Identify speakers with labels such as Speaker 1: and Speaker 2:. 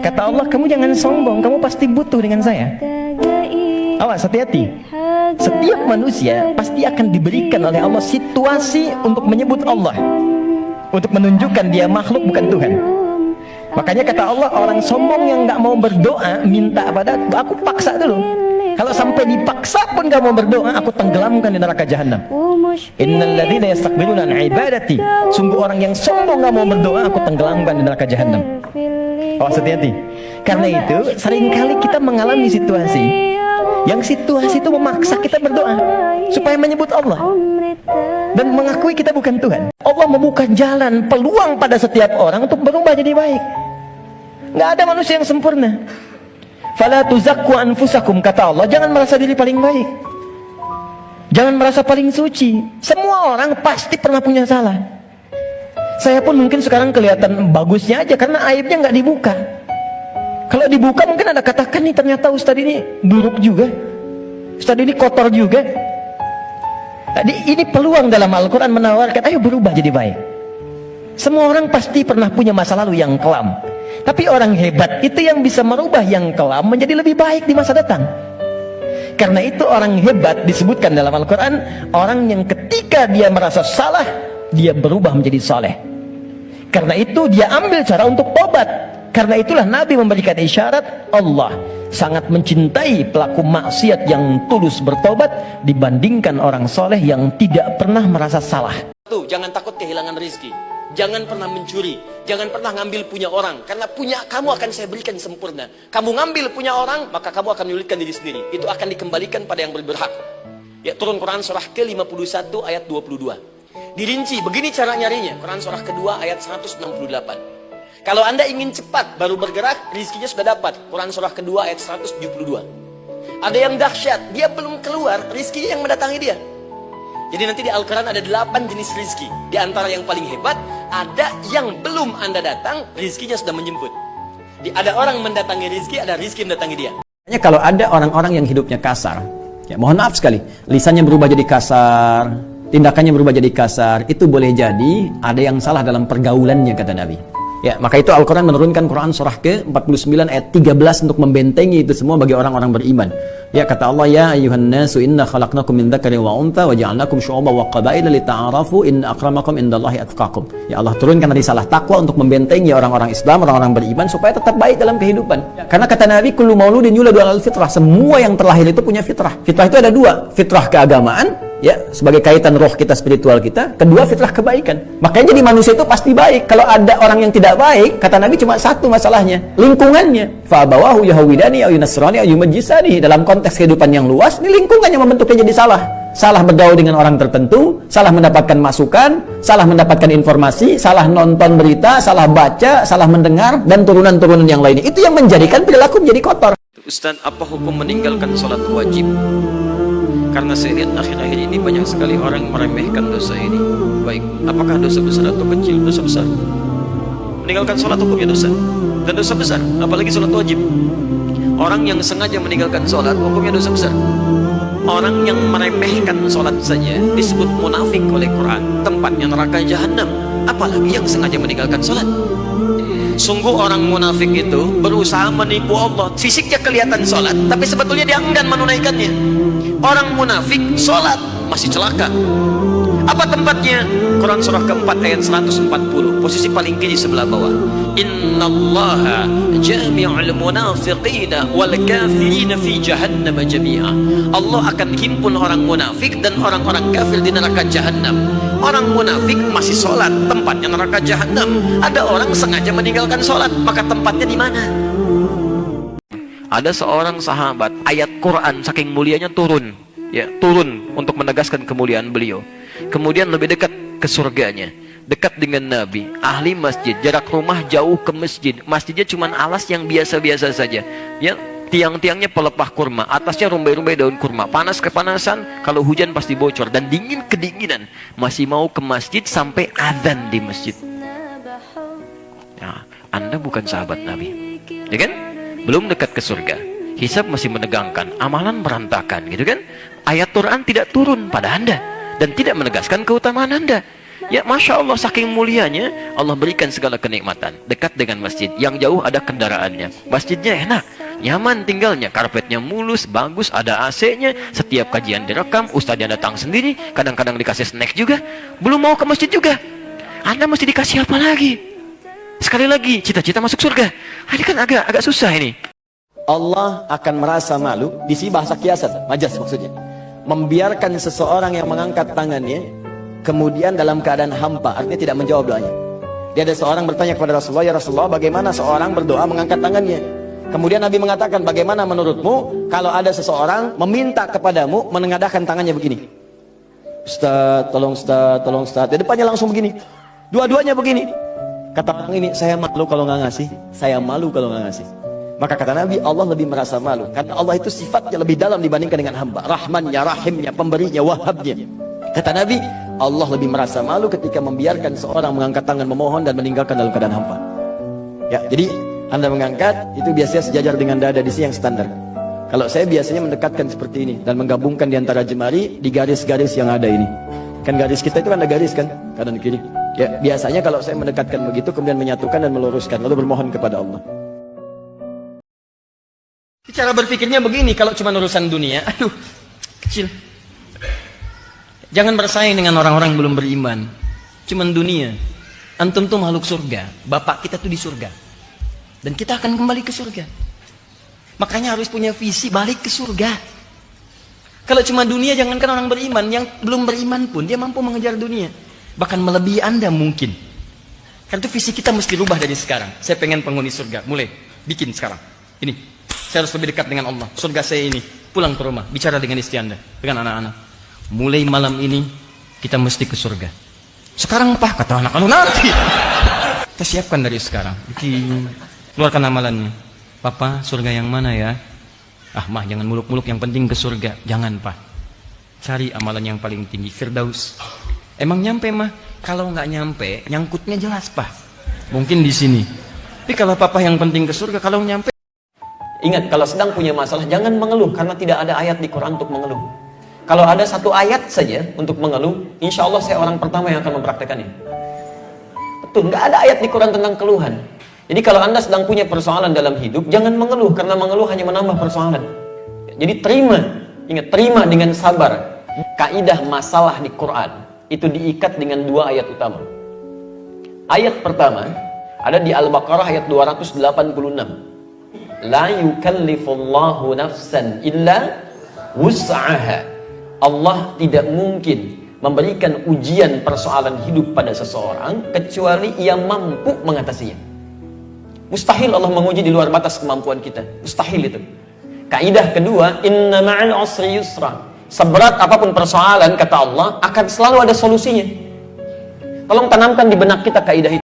Speaker 1: Kata Allah, kamu jangan sombong, kamu pasti butuh dengan saya. Awas, hati-hati. Setiap manusia pasti akan diberikan oleh Allah situasi untuk menyebut Allah, untuk menunjukkan dia makhluk bukan Tuhan. Makanya kata Allah, orang sombong yang gak mau berdoa minta pada aku, paksa dulu. Kalau sampai dipaksa pun gak mau berdoa, aku tenggelamkan di neraka jahanam. Innal ladzina yastakbiruna an ibadati, sungguh orang yang sombong gak mau berdoa, aku tenggelamkan di neraka jahanam. Awas, hati-hati. Karena itu seringkali kita mengalami situasi yang situasi itu memaksa kita berdoa supaya menyebut Allah dan mengakui kita bukan Tuhan. Allah membuka jalan, peluang pada setiap orang untuk berubah jadi baik. Nggak ada manusia yang sempurna. Fala tuzakku anfusakum, kata Allah, jangan merasa diri paling baik, jangan merasa paling suci. Semua orang pasti pernah punya salah. Saya pun mungkin sekarang kelihatan bagusnya aja karena aibnya nggak dibuka. Kalau dibuka mungkin ada katakan nih, ternyata ustadz ini buruk juga, ustadz ini kotor juga. Jadi ini peluang dalam Al-Quran menawarkan, ayo berubah jadi baik. Semua orang pasti pernah punya masa lalu yang kelam, tapi orang hebat itu yang bisa merubah yang kelam menjadi lebih baik di masa datang. Karena itu orang hebat disebutkan dalam Al-Quran, orang yang ketika dia merasa salah, dia berubah menjadi saleh. Karena itu dia ambil cara untuk tobat. Karena itulah Nabi memberikan isyarat, Allah sangat mencintai pelaku maksiat yang tulus bertobat dibandingkan orang soleh yang tidak pernah merasa salah.
Speaker 2: Tuh, jangan takut kehilangan rezeki, jangan pernah mencuri, jangan pernah ngambil punya orang, karena punya kamu akan saya berikan sempurna. Kamu ngambil punya orang, maka kamu akan menyulitkan diri sendiri. Itu akan dikembalikan pada yang berhak. Ya, turun Quran surah ke-51 ayat 22. Dirinci, begini cara nyarinya. Quran surah kedua ayat 168. Kalau anda ingin cepat baru bergerak, rizkinya sudah dapat. Quran surah kedua ayat 172. Ada yang dahsyat, dia belum keluar, rizkinya yang mendatangi dia. Jadi nanti di Al-Quran ada 8 jenis rizki. Di antara yang paling hebat, ada yang belum anda datang, rizkinya sudah menjemput. Ada orang mendatangi rizki, ada rizki mendatangi dia.
Speaker 3: Kalau ada orang-orang yang hidupnya kasar, ya mohon maaf sekali, lisannya berubah jadi kasar, tindakannya berubah jadi kasar, itu boleh jadi ada yang salah dalam pergaulannya, kata Nabi. Ya, maka itu Al-Quran menurunkan Quran surah ke-49 ayat 13 untuk membentengi itu semua bagi orang-orang beriman. Ya, kata Allah, ya ayuhan nasu inna khalaqnakum min dzakarin wa untha wa ja'alnakum syu'uban wa qabaila lita'arafu inna akramakum indallahi atqakum. Ya, Allah turunkan risalah takwa untuk membentengi orang-orang Islam, orang-orang beriman supaya tetap baik dalam kehidupan. Karena kata Nabi, kullu mauludin yuladu 'alal fitrah, semua yang terlahir itu punya fitrah. Fitrah itu ada dua, fitrah keagamaan, ya, sebagai kaitan roh kita, spiritual kita. Kedua, fitrah kebaikan. Makanya jadi manusia itu pasti baik. Kalau ada orang yang tidak baik, kata Nabi cuma satu masalahnya, lingkungannya. Fa'abawahu yahwidani au yunasrani au yumajjisani. Dalam konteks kehidupan yang luas, ini lingkungannya membentuknya jadi salah. Salah bergaul dengan orang tertentu, salah mendapatkan masukan, salah mendapatkan informasi, salah nonton berita, salah baca, salah mendengar, dan turunan-turunan yang lainnya. Itu yang menjadikan perilaku menjadi kotor.
Speaker 2: Ustaz, apa hukum meninggalkan sholat wajib? Karena saya lihat akhir-akhir ini banyak sekali orang meremehkan dosa ini. Baik, apakah dosa besar atau kecil? Dosa besar. Meninggalkan sholat hukumnya dosa, dan dosa besar, apalagi sholat wajib. Orang yang sengaja meninggalkan sholat hukumnya dosa besar. Orang yang meremehkan sholat saja disebut munafik oleh Quran, tempatnya neraka jahanam, apalagi yang sengaja meninggalkan sholat. Sungguh orang munafik itu berusaha menipu Allah. Fisiknya kelihatan sholat, tapi sebetulnya dia enggan menunaikannya. Orang munafik sholat masih celaka. Apa tempatnya? Quran surah keempat ayat 140, posisi paling kiri sebelah bawah. Innallaha jami'ul munafiqina wal kafirina fi jahannam jami'a. Allah akan himpun orang munafik dan orang-orang kafir di neraka jahanam. Orang munafik masih sholat, tempatnya neraka jahanam. Ada orang sengaja meninggalkan sholat, maka tempatnya di mana? Ada seorang sahabat, ayat Quran saking mulianya turun, ya, turun untuk menegaskan kemuliaan beliau. Kemudian lebih dekat ke surganya, dekat dengan Nabi, ahli masjid, jarak rumah jauh ke masjid. Masjidnya cuma alas yang biasa-biasa saja, ya, tiang-tiangnya pelepah kurma, atasnya rumbai-rumbai daun kurma, panas kepanasan, kalau hujan pasti bocor, dan dingin kedinginan, masih mau ke masjid sampai adzan di masjid. Ya, Anda bukan sahabat Nabi, ya kan? Belum dekat ke surga, hisab masih menegangkan, amalan berantakan, gitu kan? Ayat Quran tidak turun pada Anda dan tidak menegaskan keutamaan Anda. Ya Masya Allah, saking mulianya Allah berikan segala kenikmatan. Dekat dengan masjid, yang jauh ada kendaraannya, masjidnya enak, nyaman tinggalnya, karpetnya mulus, bagus, ada AC-nya, setiap kajian direkam, ustadznya datang sendiri, kadang-kadang dikasih snack juga. Belum mau ke masjid juga, Anda mesti dikasih apa lagi? Sekali lagi, cita-cita masuk surga. Ini kan agak susah ini.
Speaker 3: Allah akan merasa malu, di sini bahasa kiasan, majas maksudnya, membiarkan seseorang yang mengangkat tangannya kemudian dalam keadaan hampa, artinya tidak menjawab doanya. Dia ada seorang bertanya kepada Rasulullah, ya Rasulullah, bagaimana seorang berdoa mengangkat tangannya? Kemudian Nabi mengatakan, bagaimana menurutmu kalau ada seseorang meminta kepadamu menengadahkan tangannya begini? Ustaz, tolong Ustaz, tolong Ustaz. Di depannya langsung begini, dua-duanya begini. Kata orang ini, saya malu kalau nggak ngasih, saya malu kalau nggak ngasih. Maka kata Nabi, Allah lebih merasa malu karena Allah itu sifatnya lebih dalam dibandingkan dengan hamba. Rahmannya, rahimnya, pemberinya, wahabnya. Kata Nabi, Allah lebih merasa malu ketika membiarkan seorang mengangkat tangan memohon dan meninggalkan dalam keadaan hampa. Ya, jadi Anda mengangkat itu biasanya sejajar dengan dada di sini yang standar. Kalau saya biasanya mendekatkan seperti ini dan menggabungkan di antara jemari di garis-garis yang ada ini. Kan garis kita itu kan ada garis kan, kanan kiri. Ya, biasanya kalau saya mendekatkan begitu kemudian menyatukan dan meluruskan lalu bermohon kepada Allah. Cara berpikirnya begini, kalau cuma urusan dunia, aduh, kecil. Jangan bersaing dengan orang-orang yang belum beriman. Cuman dunia. Antum tuh makhluk surga. Bapak kita tuh di surga. Dan kita akan kembali ke surga. Makanya harus punya visi balik ke surga. Kalau cuma dunia, jangankan orang beriman, yang belum beriman pun dia mampu mengejar dunia. Bahkan melebihi Anda mungkin. Karena itu visi kita mesti rubah dari sekarang. Saya pengen penghuni surga. Mulai bikin sekarang. Ini. Saya harus lebih dekat dengan Allah. Surga saya ini. Pulang ke rumah, bicara dengan istri Anda, dengan anak-anak. Mulai malam ini kita mesti ke surga. Sekarang Pak, kata anak, nanti. Kita siapkan dari sekarang. Bikin, keluarkan amalannya. Papa, surga yang mana ya? Ah mah, jangan muluk-muluk, yang penting ke surga. Jangan Pak. Cari amalan yang paling tinggi, Firdaus. Emang nyampe mah? Kalau nggak nyampe, nyangkutnya jelas Pak. Mungkin di sini. Tapi kalau Papa yang penting ke surga, kalau nyampe. Ingat, kalau sedang punya masalah, jangan mengeluh karena tidak ada ayat di Quran untuk mengeluh. Kalau ada satu ayat saja untuk mengeluh, insya Allah saya orang pertama yang akan mempraktekannya. Betul, nggak ada ayat di Quran tentang keluhan. Jadi kalau Anda sedang punya persoalan dalam hidup, jangan mengeluh karena mengeluh hanya menambah persoalan. Jadi terima, ingat, terima dengan sabar. Kaidah masalah di Quran itu diikat dengan dua ayat utama. Ayat pertama ada di Al-Baqarah ayat 286. La yukallifullahu nafsan illa wus'aha. Allah tidak mungkin memberikan ujian persoalan hidup pada seseorang kecuali ia mampu mengatasinya. Mustahil Allah menguji di luar batas kemampuan kita. Mustahil itu. Kaidah kedua, inna ma'al usri yusra. Seberat apapun persoalan, kata Allah, akan selalu ada solusinya. Tolong tanamkan di benak kita kaidah itu.